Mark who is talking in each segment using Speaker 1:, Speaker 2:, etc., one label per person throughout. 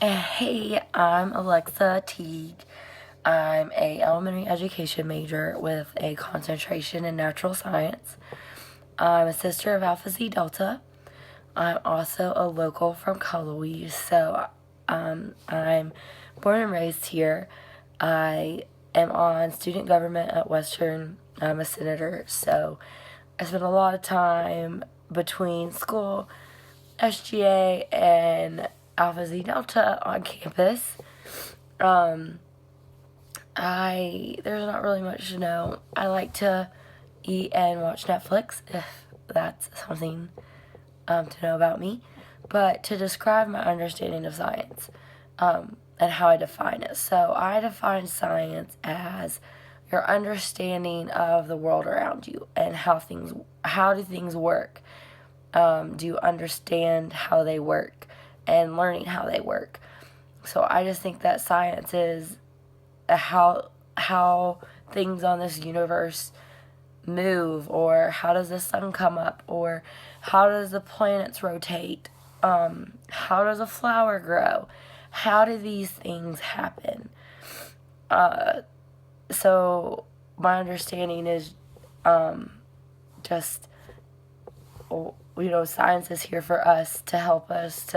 Speaker 1: Hey, I'm Alexa Teague. I'm a elementary education major with a concentration in natural science. I'm a sister of Alpha Zeta Delta. I'm also a local from Cullowhee, so I'm born and raised here. I am on student government at Western. I'm a senator, so I spend a lot of time between school, SGA, and Alpha Zeta Delta on campus. Um, there's not really much to know. I like to eat and watch Netflix, if that's something to know about me. But to describe my understanding of science and how I define it. So I define science as your understanding of the world around you and how do things work. Do you understand how they work and learning how they work? So I just think that science is how things on this universe move, or how does the sun come up, or how does the planets rotate, how does a flower grow, how do these things happen? So my understanding is just, science is here for us to help us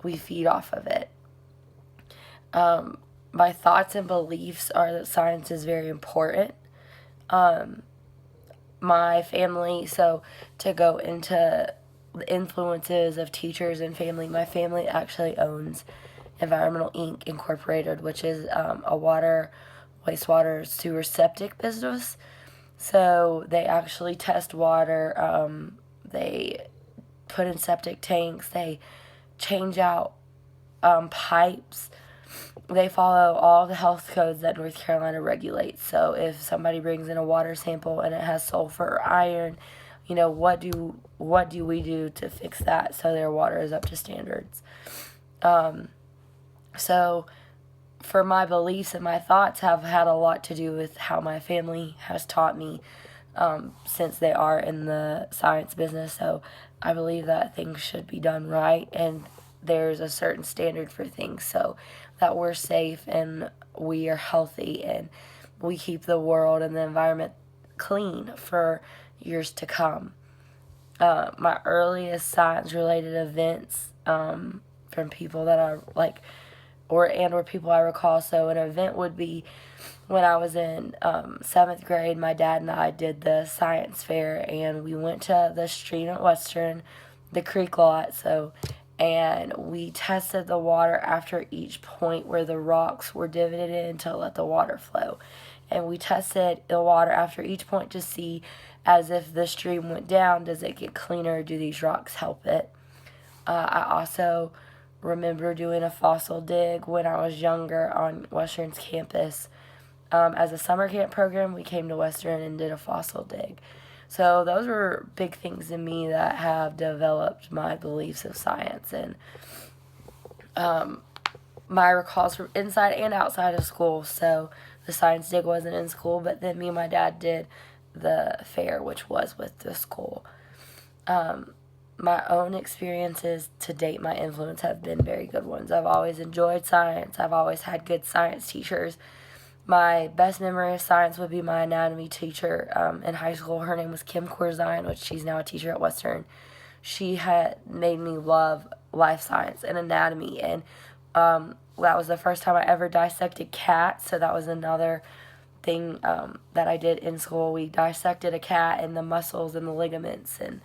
Speaker 1: we feed off of it. My thoughts and beliefs are that science is very important. My family, so to go into the influences of teachers and family, my family actually owns Environmental Inc. Incorporated, which is a wastewater, sewer septic business. So they actually test water. They put in septic tanks. They change out pipes. They follow all the health codes that North Carolina regulates. So if somebody brings in a water sample and it has sulfur or iron, what do we do to fix that so their water is up to standards? So for my beliefs and my thoughts have had a lot to do with how my family has taught me since they are in the science business. So I believe that things should be done right, and there's a certain standard for things so that we're safe and we are healthy and we keep the world and the environment clean for years to come. My earliest science-related events from people that are like, or people I recall. So an event would be when I was in 7th grade. My dad and I did the science fair, and we went to the stream at Western, the creek lot. And we tested the water after each point where the rocks were divoted in to let the water flow. And we tested the water after each point to see, as if the stream went down, does it get cleaner? Do these rocks help it? I also remember doing a fossil dig when I was younger on Western's campus. As a summer camp program, we came to Western and did a fossil dig. So those were big things in me that have developed my beliefs of science. And my recalls from inside and outside of school. So the science dig wasn't in school, but then me and my dad did the fair, which was with the school. My own experiences to date, my influence have been very good ones. I've always enjoyed science. I've always had good science teachers. My best memory of science would be my anatomy teacher in high school. Her name was Kim Corzine, which she's now a teacher at Western. She had made me love life science and anatomy, and that was the first time I ever dissected cats, so that was another thing that I did in school. We dissected a cat and the muscles and the ligaments and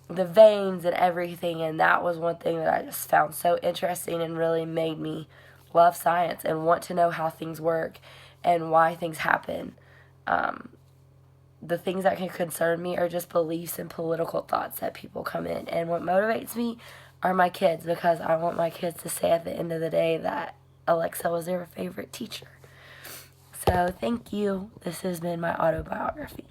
Speaker 1: the veins and everything, and that was one thing that I just found so interesting and really made me love science and want to know how things work and why things happen. The things that can concern me are just beliefs and political thoughts that people come in. And what motivates me are my kids, because I want my kids to say at the end of the day that Alexa was their favorite teacher. So thank you. This has been my autobiography.